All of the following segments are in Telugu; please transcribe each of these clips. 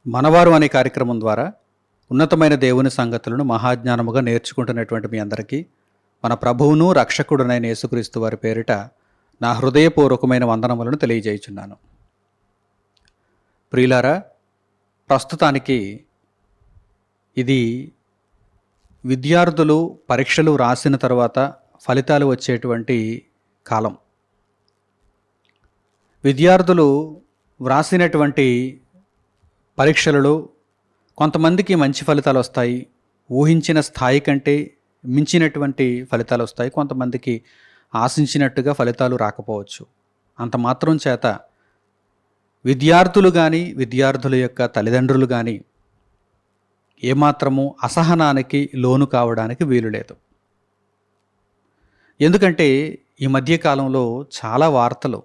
మనవారు అనే కార్యక్రమం ద్వారా ఉన్నతమైన దేవుని సంగతులను మహాజ్ఞానముగా నేర్చుకుంటున్నటువంటి మీ అందరికీ మన ప్రభువును రక్షకుడునైన యేసుక్రీస్తు వారి పేరిట నా హృదయపూర్వకమైన వందనములను తెలియజేయుచున్నాను. ప్రియులారా, ప్రస్తుతానికి ఇది విద్యార్థులు పరీక్షలు రాసిన తర్వాత ఫలితాలు వచ్చేటువంటి కాలం. విద్యార్థులు వ్రాసినటువంటి పరీక్షలలో కొంతమందికి మంచి ఫలితాలు వస్తాయి, ఊహించిన స్థాయి కంటే మించినటువంటి ఫలితాలు వస్తాయి. కొంతమందికి ఆశించినట్టుగా ఫలితాలు రాకపోవచ్చు. అంత మాత్రం చేత విద్యార్థులు కానీ విద్యార్థుల యొక్క తల్లిదండ్రులు కానీ ఏమాత్రము అసహనానికి లోను కావడానికి వీలు లేదు. ఎందుకంటే ఈ మధ్యకాలంలో చాలా వార్తలు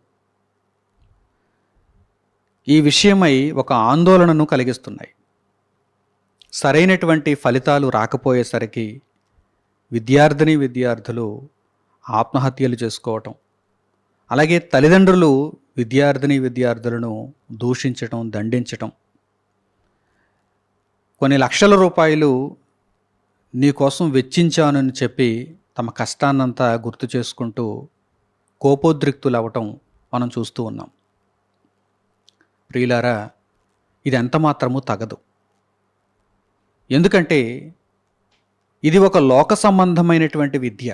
ఈ విషయమై ఒక ఆందోళనను కలిగిస్తున్నాయి. సరైనటువంటి ఫలితాలు రాకపోయేసరికి విద్యార్థులు ఆత్మహత్యలు చేసుకోవటం, అలాగే తల్లిదండ్రులు విద్యార్థులను దూషించటం, దండించటం, కొన్ని లక్షల రూపాయలు నీకోసం వెచ్చించానని చెప్పి తమ కష్టాన్నంతా గుర్తు చేసుకుంటూ కోపోద్రిక్తులు అవ్వటం మనం చూస్తూ ఉన్నాం. ప్రియులారా, ఇది ఎంత మాత్రము తగదు. ఎందుకంటే ఇది ఒక లోక సంబంధమైనటువంటి విద్య.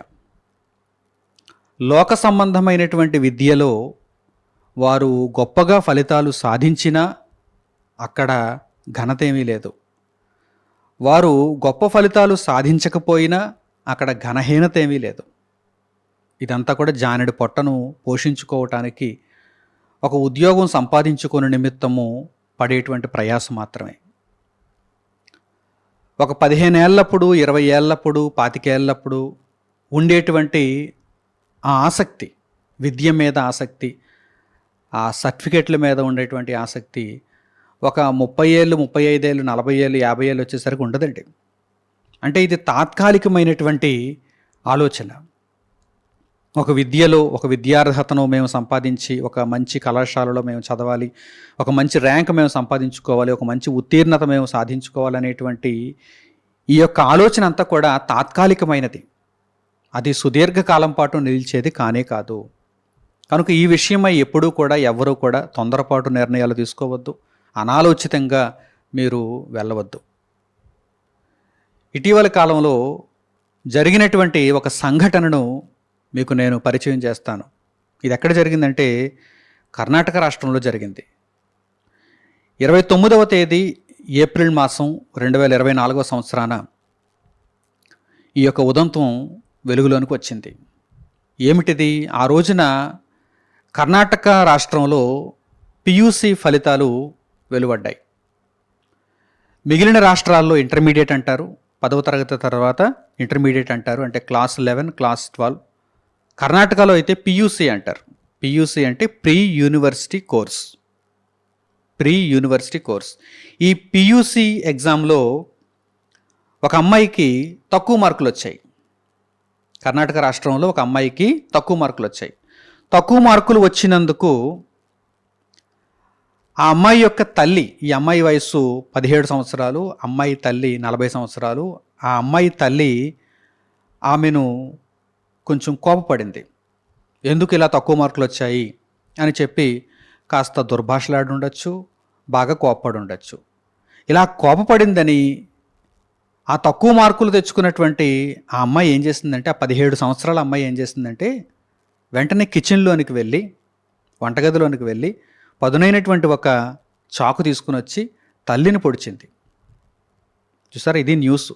లోక సంబంధమైనటువంటి విద్యలో వారు గొప్పగా ఫలితాలు సాధించినా అక్కడ ఘనత ఏమీ లేదు. వారు గొప్ప ఫలితాలు సాధించకపోయినా అక్కడ ఘనహీనత ఏమీ లేదు. ఇదంతా కూడా జానెడు పొట్టను పోషించుకోవటానికి, ఒక ఉద్యోగం సంపాదించుకునే నిమిత్తము పడేటువంటి ప్రయాసం మాత్రమే. ఒక 15 ఏళ్ళప్పుడు, 20 ఏళ్ళప్పుడు, 25 ఏళ్ళప్పుడు ఉండేటువంటి ఆ ఆసక్తి, విద్య మీద ఆసక్తి, ఆ సర్టిఫికెట్ల మీద ఉండేటువంటి ఆసక్తి ఒక 30 ఏళ్ళు, 35 ఏళ్ళు, 40 ఏళ్ళు, 50 ఏళ్ళు వచ్చేసరికి ఉండదండి. అంటే ఇది తాత్కాలికమైనటువంటి ఆలోచన. ఒక విద్యలో ఒక విద్యార్హతను మేము సంపాదించి, ఒక మంచి కళాశాలలో మేము చదవాలి, ఒక మంచి ర్యాంక్ మేము సంపాదించుకోవాలి, ఒక మంచి ఉత్తీర్ణత మేము సాధించుకోవాలనేటువంటి ఈ యొక్క ఆలోచన అంతా కూడా తాత్కాలికమైనది. అది సుదీర్ఘకాలం పాటు నిలిచేది కానే కాదు. కనుక ఈ విషయమై ఎప్పుడూ కూడా ఎవరూ కూడా తొందరపాటు నిర్ణయాలు తీసుకోవద్దు, అనాలోచితంగా మీరు వెళ్ళవద్దు. ఇటీవల కాలంలో జరిగినటువంటి ఒక సంఘటనను మీకు నేను పరిచయం చేస్తాను. ఇది ఎక్కడ జరిగిందంటే కర్ణాటక రాష్ట్రంలో జరిగింది. 29వ తేదీ ఏప్రిల్ మాసం 2024వ సంవత్సరాన ఈ యొక్క ఉదంతం వెలుగులోనికి వచ్చింది. ఏమిటిది? ఆ రోజున కర్ణాటక రాష్ట్రంలో పియూసి ఫలితాలు వెలువడ్డాయి. మిగిలిన రాష్ట్రాల్లో ఇంటర్మీడియట్ అంటారు, 10వ తరగతి తర్వాత ఇంటర్మీడియట్ అంటారు, అంటే క్లాస్ 11, క్లాస్ 12. కర్ణాటకలో అయితే పియూసి అంటారు. పియూసి అంటే ప్రీ యూనివర్సిటీ కోర్స్. ఈ పియూసి ఎగ్జామ్లో ఒక అమ్మాయికి తక్కువ మార్కులు వచ్చాయి. కర్ణాటక రాష్ట్రంలో ఒక అమ్మాయికి తక్కువ మార్కులు వచ్చాయి. తక్కువ మార్కులు వచ్చినందుకు ఆ అమ్మాయి యొక్క తల్లి, ఈ అమ్మాయి వయస్సు 17 సంవత్సరాలు, అమ్మాయి తల్లి 40 సంవత్సరాలు. ఆ అమ్మాయి తల్లి ఆమెను కొంచెం కోపపడింది. ఎందుకు ఇలా తక్కువ మార్కులు వచ్చాయి అని చెప్పి కాస్త దుర్భాషలాడి ఉండొచ్చు, బాగా కోపపడి ఉండొచ్చు. ఇలా కోపపడిందని ఆ తక్కువ మార్కులు తెచ్చుకున్నటువంటి ఆ అమ్మాయి ఏం చేసిందంటే, ఆ 17 సంవత్సరాల అమ్మాయి ఏం చేసిందంటే, వెంటనే కిచెన్లోనికి వెళ్ళి, వంటగదిలోనికి వెళ్ళి పదునైనటువంటి ఒక చాకు తీసుకుని వచ్చి తల్లిని పొడిచింది. చూసారా, ఇది న్యూస్.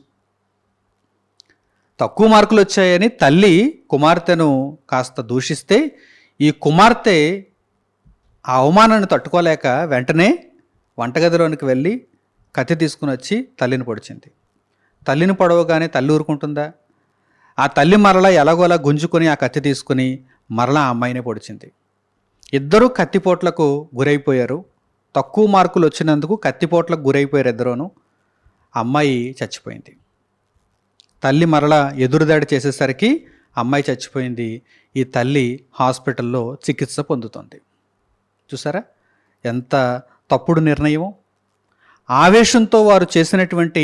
తక్కువ మార్కులు వచ్చాయని తల్లి కుమార్తెను కాస్త దూషిస్తే, ఈ కుమార్తె ఆ అవమానాన్ని తట్టుకోలేక వెంటనే వంటగదిలోనికి వెళ్ళి కత్తి తీసుకుని వచ్చి తల్లిని పొడిచింది. తల్లిని పొడవగానే తల్లి ఊరుకుంటుందా? ఆ తల్లి మరలా ఎలాగోలా గుంజుకొని ఆ కత్తి తీసుకుని మరలా ఆ అమ్మాయినే పొడిచింది. ఇద్దరూ కత్తిపోట్లకు గురైపోయారు. తక్కువ మార్కులు వచ్చినందుకు కత్తిపోట్లకు గురైపోయారు ఇద్దరూను. అమ్మాయి చచ్చిపోయింది. తల్లి మరలా ఎదురుదాడి చేసేసరికి అమ్మాయి చచ్చిపోయింది. ఈ తల్లి హాస్పిటల్లో చికిత్స పొందుతుంది. చూసారా ఎంత తప్పుడు నిర్ణయం. ఆవేశంతో వారు చేసినటువంటి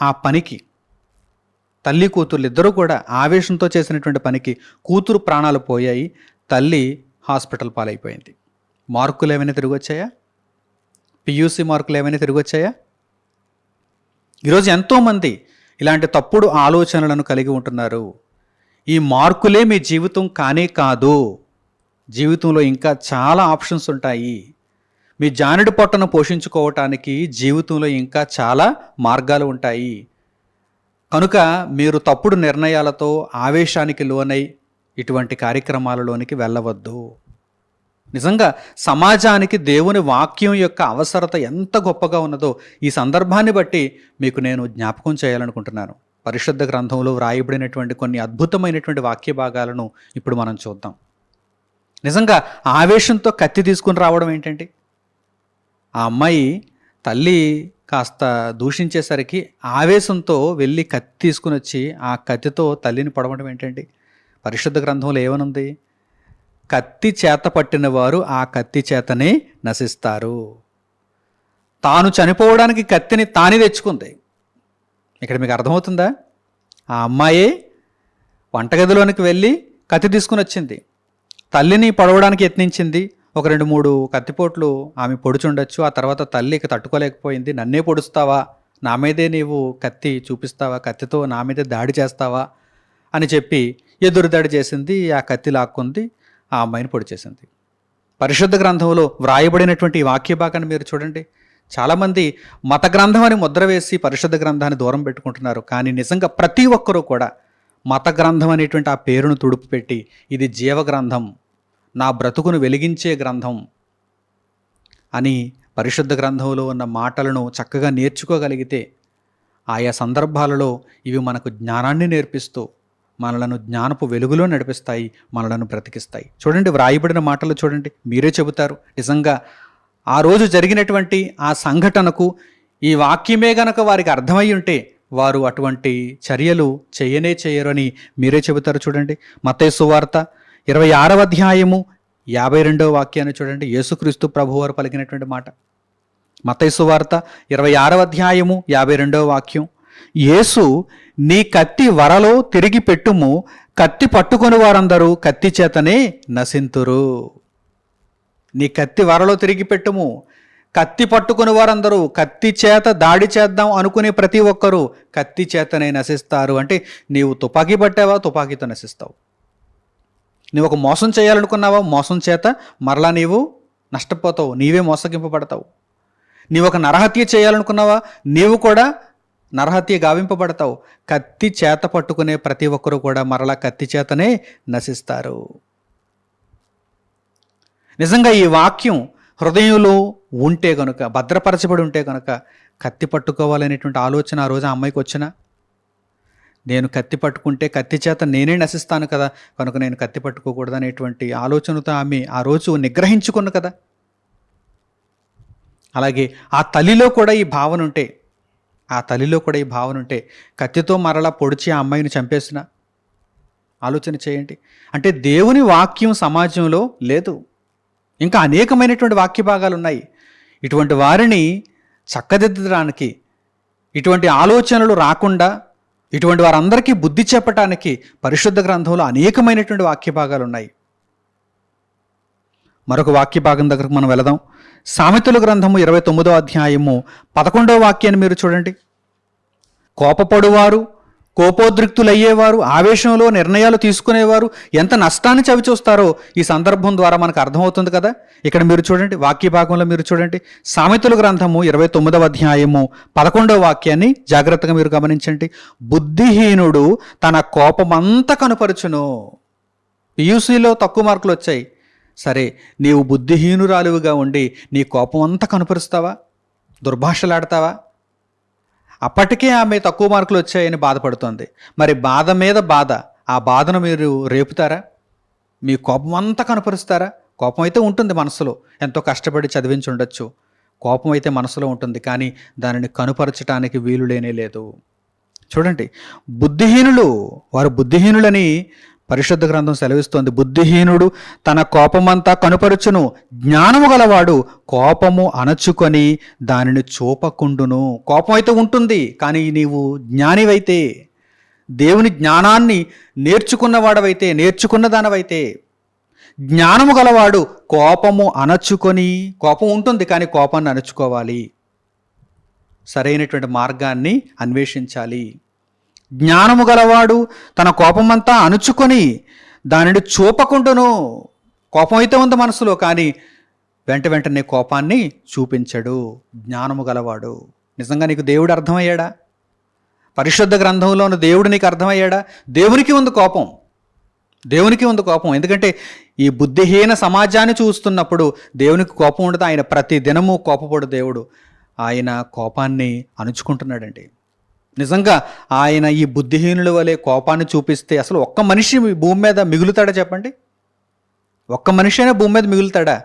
ఆ పనికి, తల్లి కూతుర్లు ఇద్దరూ కూడా ఆవేశంతో చేసినటువంటి పనికి కూతురు ప్రాణాలు పోయాయి, తల్లి హాస్పిటల్ పాలైపోయింది. మార్కులు ఏమైనా తిరిగి వచ్చాయా? పియూసీ మార్కులు ఏమైనా తిరిగి వచ్చాయా? ఈరోజు ఎంతోమంది ఇలాంటి తప్పుడు ఆలోచనలను కలిగి ఉంటున్నారు. ఈ మార్కులే మీ జీవితం కానే కాదు. జీవితంలో ఇంకా చాలా ఆప్షన్స్ ఉంటాయి. మీ జానుడి పొట్టను పోషించుకోవటానికి జీవితంలో ఇంకా చాలా మార్గాలు ఉంటాయి. కనుక మీరు తప్పుడు నిర్ణయాలతో ఆవేశానికి లోనై ఇటువంటి కార్యక్రమాలలోనికి వెళ్ళవద్దు. నిజంగా సమాజానికి దేవుని వాక్యం యొక్క అవసరత ఎంత గొప్పగా ఉన్నదో ఈ సందర్భాన్ని బట్టి మీకు నేను జ్ఞాపకం చేయాలనుకుంటున్నాను. పరిశుద్ధ గ్రంథంలో వ్రాయబడినటువంటి కొన్ని అద్భుతమైనటువంటి వాక్య భాగాలను ఇప్పుడు మనం చూద్దాం. నిజంగా ఆవేశంతో కత్తి తీసుకుని రావడం ఏంటండి? ఆ అమ్మాయి తల్లి కాస్త దూషించేసరికి ఆవేశంతో వెళ్ళి కత్తి తీసుకుని వచ్చి ఆ కత్తితో తల్లిని పొడవడం ఏంటండి? పరిశుద్ధ గ్రంథంలో ఏమనుంది? కత్తి చేత పట్టిన వారు ఆ కత్తి చేతనే నశిస్తారు. తాను చనిపోవడానికి కత్తిని తానే తెచ్చుకుంది. ఇక్కడ మీకు అర్థమవుతుందా? ఆ అమ్మాయే వంటగదిలోనికి వెళ్ళి కత్తి తీసుకుని వచ్చింది, తల్లిని పొడవడానికి యత్నించింది. ఒక 2-3 కత్తిపోట్లు ఆమె పొడుచుండొచ్చు. ఆ తర్వాత తల్లి ఇక తట్టుకోలేకపోయింది. నన్నే పొడుస్తావా, నా మీదే నీవు కత్తి చూపిస్తావా, కత్తితో నా మీదే దాడి చేస్తావా అని చెప్పి ఎదురుదాడి చేసింది. ఆ కత్తి లాక్కుంది, ఆ అమ్మాయిని పొడి చేసింది. పరిశుద్ధ గ్రంథంలో వ్రాయబడినటువంటి ఈ వాక్య భాగాన్ని మీరు చూడండి. చాలామంది మత గ్రంథం అని ముద్ర వేసి పరిశుద్ధ గ్రంథాన్ని దూరం పెట్టుకుంటున్నారు. కానీ నిజంగా ప్రతి ఒక్కరూ కూడా మత గ్రంథం అనేటువంటి ఆ పేరును తుడుపు పెట్టి ఇది జీవ గ్రంథం, నా బ్రతుకును వెలిగించే గ్రంథం అని పరిశుద్ధ గ్రంథంలో ఉన్న మాటలను చక్కగా నేర్చుకోగలిగితే ఆయా సందర్భాలలో ఇవి మనకు జ్ఞానాన్ని నేర్పిస్తూ మనలను జ్ఞానపు వెలుగులో నడిపిస్తాయి, మనలను బ్రతికిస్తాయి. చూడండి, వ్రాయబడిన మాటలు చూడండి, మీరే చెబుతారు. నిజంగా ఆ రోజు జరిగినటువంటి ఆ సంఘటనకు ఈ వాక్యమే గనక వారికి అర్థమై ఉంటే వారు అటువంటి చర్యలు చేయరు అని మీరే చెబుతారు. చూడండి, మత్తయి సువార్త 26వ అధ్యాయము 52వ వాక్యాన్ని చూడండి. యేసుక్రీస్తు ప్రభువారు పలికినటువంటి మాట. మత్తయి సువార్త 26వ అధ్యాయము 52వ వాక్యం. యేసు, నీ కత్తి వరలో తిరిగి పెట్టుము, కత్తి పట్టుకొని వారందరూ కత్తి చేతనే నశింతురు. నీ కత్తి వరలో తిరిగి పెట్టుము, కత్తి పట్టుకుని వారందరూ, కత్తి చేత దాడి చేద్దాం అనుకునే ప్రతి ఒక్కరూ కత్తి చేతనే నశిస్తారు. అంటే నీవు తుపాకీ పట్టావా, తుపాకీతో నశిస్తావు. నువ్వు ఒక మోసం చేయాలనుకున్నావా, మోసం చేత మరలా నీవు నష్టపోతావు, నీవే మోసగింపబడతావు. నీవు ఒక నరహత్య చేయాలనుకున్నావా, నీవు కూడా నరహత్య గావింపబడతావు. కత్తి చేత పట్టుకునే ప్రతి ఒక్కరూ కూడా మరలా కత్తి చేతనే నశిస్తారు. నిజంగా ఈ వాక్యం హృదయంలో ఉంటే కనుక, భద్రపరచబడి ఉంటే కనుక కత్తి పట్టుకోవాలనేటువంటి ఆలోచన ఆ రోజు ఆ అమ్మాయికి వచ్చినా, నేను కత్తి పట్టుకుంటే కత్తి చేత నేనే నశిస్తాను కదా, కనుక నేను కత్తి పట్టుకోకూడదు అనేటువంటి ఆలోచనతో ఆమె ఆ రోజు నిగ్రహించుకున్న కదా. అలాగే ఆ తల్లిలో కూడా ఈ భావన ఉంటే, కత్తితో మరలా పొడిచి ఆ అమ్మాయిని చంపేసిన ఆలోచన చేయండి. అంటే దేవుని వాక్యం సమాజంలో లేదు. ఇంకా అనేకమైనటువంటి వాక్య భాగాలు ఉన్నాయి. ఇటువంటి వారిని చక్కదిద్దడానికి, ఇటువంటి ఆలోచనలు రాకుండా, ఇటువంటి వారందరికీ బుద్ధి చెప్పటానికి పరిశుద్ధ గ్రంథంలో అనేకమైనటువంటి వాక్య భాగాలు ఉన్నాయి. మరొక వాక్య భాగం దగ్గరకు మనం వెళదాం. సామెతల గ్రంథము 29వ అధ్యాయము 11వ వాక్యాన్ని మీరు చూడండి. కోపపడువారు, కోపోద్రిక్తులయ్యేవారు, ఆవేశంలో నిర్ణయాలు తీసుకునేవారు ఎంత నష్టాన్ని చవిచూస్తారో ఈ సందర్భం ద్వారా మనకు అర్థమవుతుంది కదా. ఇక్కడ మీరు చూడండి, వాక్య భాగంలో మీరు చూడండి, సామెతల గ్రంథము 29వ అధ్యాయము 11వ వాక్యాన్ని జాగ్రత్తగా మీరు గమనించండి. బుద్ధిహీనుడు తన కోపమంతా కనుపరుచును. పియూసీలో తక్కువ మార్కులు వచ్చాయి, సరే నీవు బుద్ధిహీనురాలువుగా ఉండి నీ కోపం అంతా కనుపరుస్తావా, దుర్భాషలాడతావా? అప్పటికే ఆమె తక్కువ మార్కులు వచ్చాయని బాధపడుతోంది. మరి బాధ మీద బాధ, ఆ బాధను మీరు రేపుతారా? మీ కోపం అంతా కనుపరుస్తారా? కోపం అయితే ఉంటుంది మనసులో, ఎంతో కష్టపడి చదివించి ఉండొచ్చు. కోపం అయితే మనసులో ఉంటుంది, కానీ దానిని కనుపరచడానికి వీలు లేనే లేదు. చూడండి, వారు బుద్ధిహీనులని పరిశుద్ధ గ్రంథం సెలవిస్తోంది, బుద్ధిహీనుడు తన కోపమంతా కనుపరుచును, జ్ఞానము గలవాడు కోపము అణచుకొని దానిని చూపకుండును. కోపం అయితే ఉంటుంది, కానీ నీవు జ్ఞానివైతే, దేవుని జ్ఞానాన్ని నేర్చుకున్నవాడవైతే, నేర్చుకున్న దానవైతే, జ్ఞానము గలవాడు కోపము అణచుకొని, కోపం ఉంటుంది కానీ కోపాన్ని అణచుకోవాలి, సరైనటువంటి మార్గాన్ని అన్వేషించాలి. జ్ఞానము గలవాడు తన కోపమంతా అణుచుకొని దానిని చూపకుండును. కోపం అయితే ఉంది మనసులో, కానీ వెంటనే కోపాన్ని చూపించడు జ్ఞానము గలవాడు. నిజంగా నీకు దేవుడు అర్థమయ్యాడా? పరిశుద్ధ గ్రంథంలో ఉన్న దేవుడు నీకు అర్థమయ్యాడా? దేవునికి ఉంది కోపం, దేవునికి ఉంది కోపం. ఎందుకంటే ఈ బుద్ధిహీన సమాజాన్ని చూస్తున్నప్పుడు దేవునికి కోపం ఉండదు. ఆయన ప్రతి దినము కోపపడు దేవుడు. ఆయన కోపాన్ని అణుచుకుంటున్నాడండి. నిజంగా ఆయన ఈ బుద్ధిహీనుల వలె కోపాన్ని చూపిస్తే అసలు ఒక్క మనిషి భూమి మీద మిగులుతాడా చెప్పండి? ఒక్క మనిషి అయినా భూమి మీద మిగులుతాడా?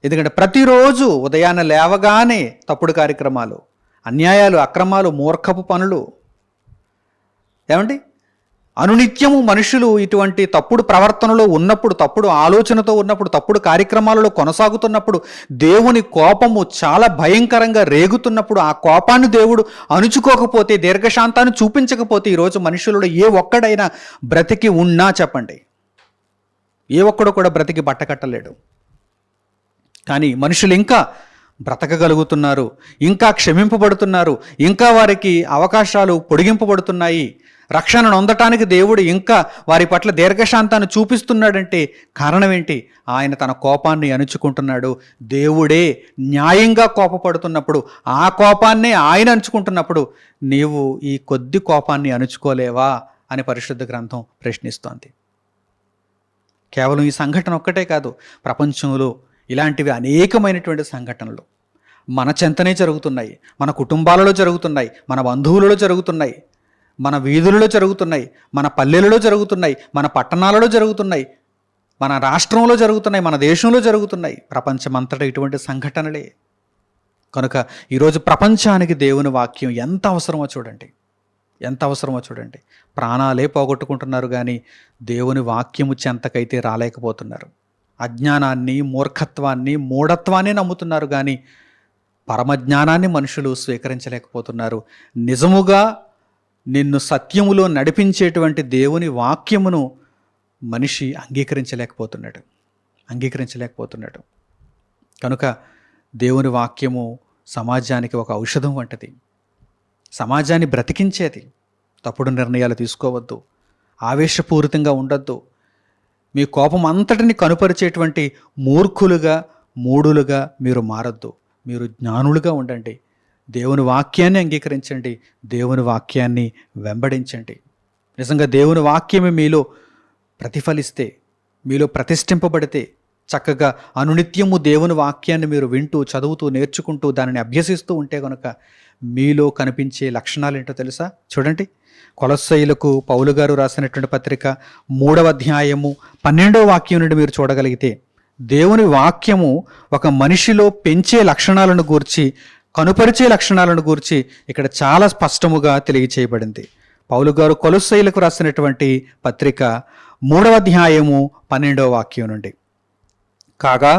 ఎందుకంటే ప్రతిరోజు ఉదయాన్నే లేవగానే తప్పుడు కార్యక్రమాలు, అన్యాయాలు, అక్రమాలు, మూర్ఖపు పనులు. ఏమండి, అనునిత్యము మనుషులు ఇటువంటి తప్పుడు ప్రవర్తనలో ఉన్నప్పుడు, తప్పుడు ఆలోచనతో ఉన్నప్పుడు, తప్పుడు కార్యక్రమాలలో కొనసాగుతున్నప్పుడు, దేవుని కోపము చాలా భయంకరంగా రేగుతున్నప్పుడు, ఆ కోపాన్ని దేవుడు అణుచుకోకపోతే, దీర్ఘశాంతాన్ని చూపించకపోతే ఈరోజు మనుషులలో ఏ ఒక్కడైనా బ్రతికి ఉన్నా చెప్పండి, ఏ ఒక్కడు కూడా బ్రతికి బట్టకట్టలేడు. కానీ మనుషులు ఇంకా బ్రతకగలుగుతున్నారు, ఇంకా క్షమింపబడుతున్నారు, ఇంకా వారికి అవకాశాలు పొడిగింపబడుతున్నాయి. రక్షణ నొందటానికి దేవుడు ఇంకా వారి పట్ల దీర్ఘశాంతాన్ని చూపిస్తున్నాడంటే కారణం ఏంటి? ఆయన తన కోపాన్ని అణుచుకుంటున్నాడు. దేవుడే న్యాయంగా కోపపడుతున్నప్పుడు, ఆ కోపాన్నే ఆయన అణుచుకుంటున్నప్పుడు నీవు ఈ కొద్ది కోపాన్ని అణుచుకోలేవా అని పరిశుద్ధ గ్రంథం ప్రశ్నిస్తోంది. కేవలం ఈ సంఘటన ఒక్కటే కాదు, ప్రపంచంలో ఇలాంటివి అనేకమైనటువంటి సంఘటనలు మన చెంతనే జరుగుతున్నాయి, మన కుటుంబాలలో జరుగుతున్నాయి, మన బంధువులలో జరుగుతున్నాయి, మన వీధులలో జరుగుతున్నాయి, మన పల్లెలలో జరుగుతున్నాయి, మన పట్టణాలలో జరుగుతున్నాయి, మన రాష్ట్రంలో జరుగుతున్నాయి, మన దేశంలో జరుగుతున్నాయి. ప్రపంచమంతటా ఇటువంటి సంఘటనలే. కనుక ఈరోజు ప్రపంచానికి దేవుని వాక్యం ఎంత అవసరమో చూడండి, ఎంత అవసరమో చూడండి. ప్రాణాలే పోగొట్టుకుంటున్నారు కానీ దేవుని వాక్యము చెంతకైతే రాలేకపోతున్నారు. అజ్ఞానాన్ని, మూర్ఖత్వాన్ని, మూఢత్వాన్ని నమ్ముతున్నారు కానీ పరమజ్ఞానాన్ని మనుషులు స్వీకరించలేకపోతున్నారు. నిజముగా నిన్ను సత్యములో నడిపించేటువంటి దేవుని వాక్యమును మనిషి అంగీకరించలేకపోతున్నాడు. కనుక దేవుని వాక్యము సమాజానికి ఒక ఔషధం వంటిది, సమాజాన్ని బ్రతికించేది. తప్పుడు నిర్ణయాలు తీసుకోవద్దు, ఆవేశపూరితంగా ఉండొద్దు, మీ కోపం అంతటిని కనుపరిచేటువంటి మూర్ఖులుగా, మూఢులుగా మీరు మారొద్దు. మీరు జ్ఞానులుగా ఉండండి, దేవుని వాక్యాన్ని అంగీకరించండి, దేవుని వాక్యాన్ని వెంబడించండి. నిజంగా దేవుని వాక్యమే మీలో ప్రతిఫలిస్తే, మీలో ప్రతిష్ఠింపబడితే, చక్కగా అనునిత్యము దేవుని వాక్యాన్ని మీరు వింటూ, చదువుతూ, నేర్చుకుంటూ, దానిని అభ్యసిస్తూ ఉంటే కనుక మీలో కనిపించే లక్షణాలు ఏంటో తెలుసా? చూడండి, కొలస్సీయులకు పౌలు గారు రాసినటువంటి పత్రిక 3వ అధ్యాయము 12వ వాక్యం నుండి మీరు చూడగలిగితే, దేవుని వాక్యము ఒక మనిషిలో పెంచే లక్షణాలను గూర్చి, కనుపరిచే లక్షణాలను గూర్చి ఇక్కడ చాలా స్పష్టముగా తెలియచేయబడింది. పౌలు గారు కొలస్సీయులకు రాసినటువంటి పత్రిక 3వ అధ్యాయము 12వ వాక్యం నుండి, కాగా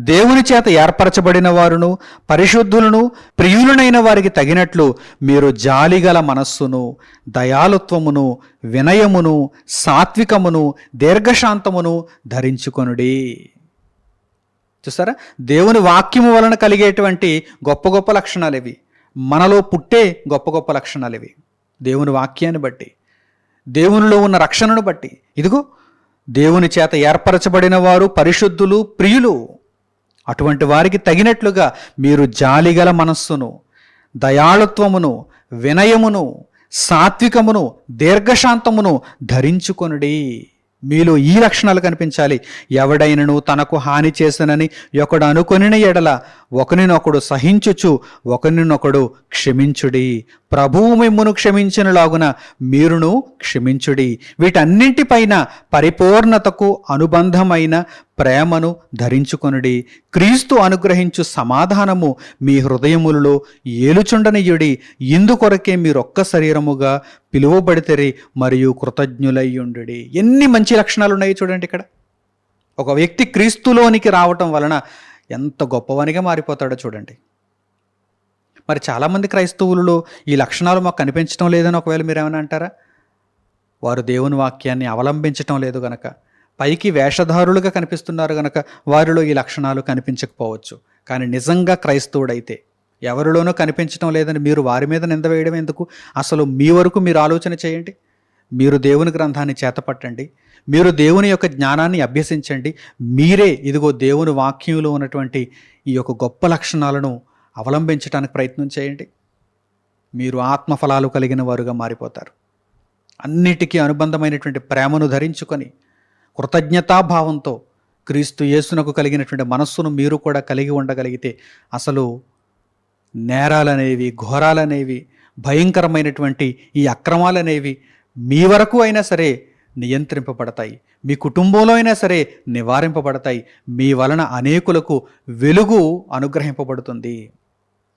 దేవుని చేత ఏర్పరచబడిన వారును, పరిశుద్ధులను, ప్రియులనైన వారికి తగినట్లు మీరు జాలిగల మనస్సును, దయాలుత్వమును, వినయమును, సాత్వికమును, దీర్ఘశాంతమును ధరించుకొనుడి. చూసారా, దేవుని వాక్యము వలన కలిగేటువంటి గొప్ప గొప్ప లక్షణాలు ఇవి, మనలో పుట్టే గొప్ప గొప్ప లక్షణాలు ఇవి. దేవుని వాక్యాన్ని బట్టి, దేవునిలో ఉన్న రక్షణను బట్టి, ఇదిగో దేవుని చేత ఏర్పరచబడిన వారు, పరిశుద్ధులు, ప్రియులు, అటువంటి వారికి తగినట్లుగా మీరు జాలిగల మనస్సును, దయాళుత్వమును, వినయమును, సాత్వికమును, దీర్ఘశాంతమును ధరించుకొనుడి. మీలో ఈ లక్షణాలు కనిపించాలి. ఎవడైనను తనకు హాని చేసనని ఒకడు అనుకొనిన ఎడల ఒకరినొకడు సహించుచు ఒకరినొకడు క్షమించుడి. ప్రభువు మిమ్మును క్షమించినలాగున మీరును క్షమించుడి. వీటన్నింటిపైన పరిపూర్ణతకు అనుబంధమైన ప్రేమను ధరించుకొనుడి. క్రీస్తు అనుగ్రహించు సమాధానము మీ హృదయములలో ఏలుచుండనియుడి. ఇందుకొరకే మీరొక్క శరీరముగా పిలువబడితేరి మరియు కృతజ్ఞులయ్యుండుడి. ఎన్ని మంచి లక్షణాలు ఉన్నాయి చూడండి ఇక్కడ. ఒక వ్యక్తి క్రీస్తులోనికి రావటం వలన ఎంత గొప్పవానిగా మారిపోతాడో చూడండి. మరి చాలామంది క్రైస్తవులలో ఈ లక్షణాలు మాకు కనిపించడం లేదని ఒకవేళ మీరేమైనా అంటారా? వారు దేవుని వాక్యాన్ని అవలంబించటం లేదు గనక, పైకి వేషధారులుగా కనిపిస్తున్నారు గనక వారిలో ఈ లక్షణాలు కనిపించకపోవచ్చు. కానీ నిజంగా క్రైస్తవుడైతే ఎవరిలోనూ కనిపించడం లేదని మీరు వారి మీద నింద వేయడం ఎందుకు? అసలు మీ వరకు మీరు ఆలోచన చేయండి. మీరు దేవుని గ్రంథాన్ని చేతపట్టండి. మీరు దేవుని యొక్క జ్ఞానాన్ని అభ్యసించండి. మీరే ఇదిగో దేవుని వాక్యంలో ఉన్నటువంటి ఈ యొక్క గొప్ప లక్షణాలను అవలంబించడానికి ప్రయత్నం చేయండి. మీరు ఆత్మఫలాలు కలిగిన వారుగా మారిపోతారు. అన్నిటికీ అనుబంధమైనటువంటి ప్రేమను ధరించుకొని కృతజ్ఞతాభావంతో క్రీస్తు యేసునకు కలిగినటువంటి మనస్సును మీరు కూడా కలిగి ఉండగలిగితే అసలు నేరాలనేవి, ఘోరాలనేవి, భయంకరమైనటువంటి ఈ అక్రమాలనేవి మీ వరకు అయినా సరే నియంత్రింపబడతాయి. మీ కుటుంబంలో అయినా సరే నివారింపబడతాయి. మీ వలన అనేకులకు వెలుగు అనుగ్రహింపబడుతుంది.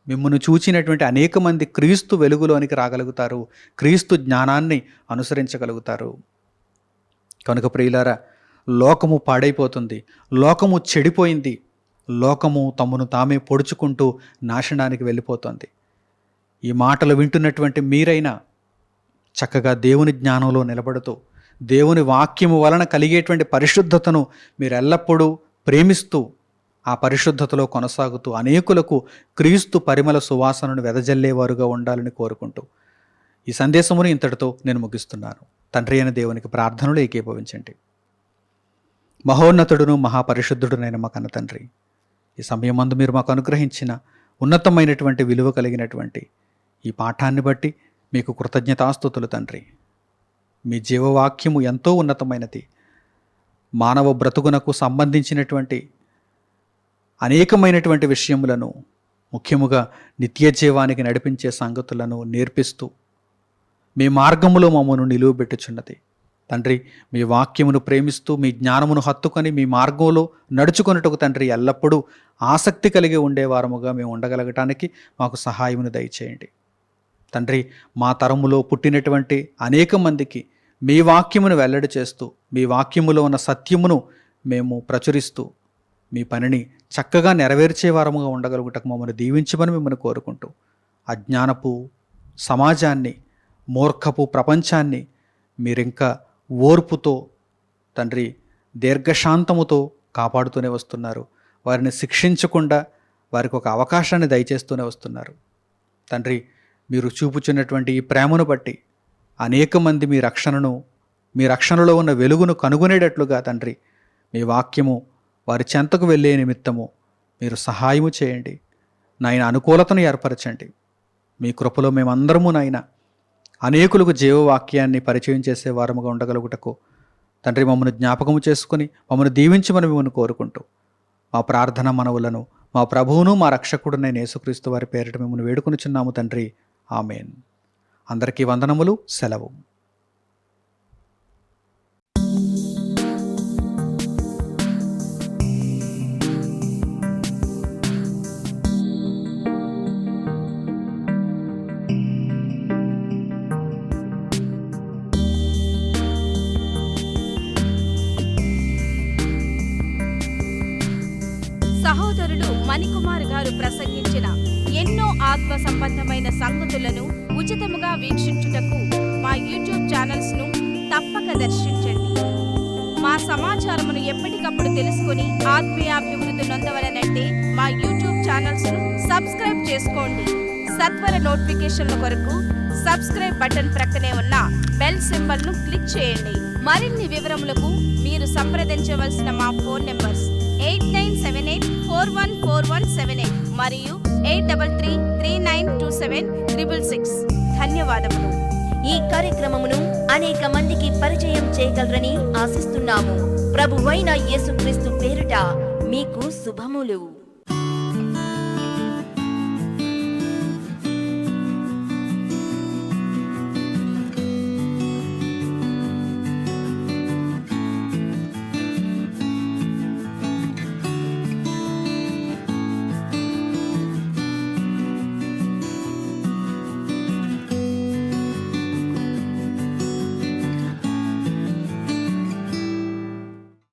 మిమ్మల్ని చూచినటువంటి అనేక మంది క్రీస్తు వెలుగులోనికి రాగలుగుతారు. క్రీస్తు జ్ఞానాన్ని అనుసరించగలుగుతారు. కనుక ప్రియులారా, లోకము పాడైపోతుంది, లోకము చెడిపోయింది, లోకము తమను తామే పొడుచుకుంటూ నాశనానికి వెళ్ళిపోతుంది. ఈ మాటలు వింటున్నటువంటి మీరైనా చక్కగా దేవుని జ్ఞానంలో నిలబడుతూ దేవుని వాక్యము వలన కలిగేటువంటి పరిశుద్ధతను మీరు ఎల్లప్పుడూ ప్రేమిస్తూ ఆ పరిశుద్ధతలో కొనసాగుతూ అనేకులకు క్రీస్తు పరిమళ సువాసనను వెదజల్లేవారుగా ఉండాలని కోరుకుంటూ ఈ సందేశమును ఇంతటితో నేను ముగిస్తున్నాను. తండ్రి అయిన దేవునికి ప్రార్థనలు ఏకీభవించండి. మహోన్నతుడును మహాపరిశుద్ధుడునైన మా కన్న తండ్రి, ఈ సమయమందు మీరు మాకు అనుగ్రహించిన ఉన్నతమైనటువంటి విలువ కలిగినటువంటి ఈ పాఠాన్ని బట్టి మీకు కృతజ్ఞతాస్తుతులు తండ్రి. మీ జీవవాక్యము ఎంతో ఉన్నతమైనది. మానవ బ్రతుకునకు సంబంధించినటువంటి అనేకమైనటువంటి విషయములను, ముఖ్యముగా నిత్య జీవానికి నడిపించే సంగతులను నేర్పిస్తూ మీ మార్గములో మమ్మను నిలువబెట్టుచున్నది. తండ్రి, మీ వాక్యమును ప్రేమిస్తూ మీ జ్ఞానమును హత్తుకొని మీ మార్గంలో నడుచుకొనుటకు తండ్రి ఎల్లప్పుడూ ఆసక్తి కలిగి ఉండేవారముగా మేము ఉండగలగటానికి మాకు సహాయమును దయచేయండి. తండ్రి, మా తరములో పుట్టినటువంటి అనేక మందికి మీ వాక్యమును వెల్లడి చేస్తూ మీ వాక్యములో ఉన్న సత్యమును మేము ప్రచురిస్తూ మీ పనిని చక్కగా నెరవేర్చే వారముగా ఉండగలుగుటకు మమ్మల్ని దీవించమని మిమ్మల్ని కోరుకుంటూ అజ్ఞానపు సమాజాన్ని, మూర్ఖపు ప్రపంచాన్ని మీరింకా ఓర్పుతో తండ్రి దీర్ఘశాంతముతో కాపాడుతూనే వస్తున్నారు. వారిని శిక్షించకుండా వారికి ఒక అవకాశాన్ని దయచేస్తూనే వస్తున్నారు. తండ్రి, మీరు చూపుచున్నటువంటి ఈ ప్రేమను బట్టి అనేక మంది మీ రక్షణలో ఉన్న వెలుగును కనుగొనేటట్లుగా తండ్రి మీ వాక్యము వారి చెంతకు వెళ్ళే నిమిత్తము మీరు సహాయము చేయండి. నాయన అనుకూలతను ఏర్పరచండి. మీ కృపలో మేమందరము నాయన అనేకులకు జీవవాక్యాన్ని పరిచయం చేసే వారముగా ఉండగలుగుటకు తండ్రి మమ్మల్ని జ్ఞాపకము చేసుకుని మమ్మల్ని దీవించమని మిమ్మల్ని కోరుకుంటూ మా ప్రార్థన మనవులను మా ప్రభువును మా రక్షకుడునైన యేసుక్రీస్తు వారి పేరిట మిమ్మల్ని వేడుకొనుచున్నాము తండ్రి. ఆమేన్. అందరికీ వందనములు. సెలవు. సహోదరులు మణికుమార్ గారు ప్రసంగించిన ఎన్నో ఆత్మ సంబంధమైన సంగతులను ఉచితముగా వీక్షించుటకు మా యూట్యూబ్ ఛానల్స్ ను తప్పక దర్శించండి. మా సమాచారమును ఎప్పటికప్పుడు తెలుసుకుని ఆత్మీయాభివృద్ధి నొందవలనంటే మా యూట్యూబ్ ఛానల్స్ ను సబ్స్క్రైబ్ చేసుకోండి. సత్వర నోటిఫికేషన్ల కొరకు సబ్స్క్రైబ్ బటన్ ప్రక్కనే ఉన్న బెల్ సింబల్ ను క్లిక్ చేయండి. మరిన్ని వివరములకు మీరు సంప్రదించవలసిన మా ఫోన్ నెంబర్స్ 8978414178 మరియు 8333927666. ధన్యవాదములు. ఈ కార్యక్రమమును అనేక మందికి పరిచయం చేయగలరని ఆశిస్తున్నాము. ప్రభువైన యేసుక్రీస్తు పేరిట మీకు శుభములు.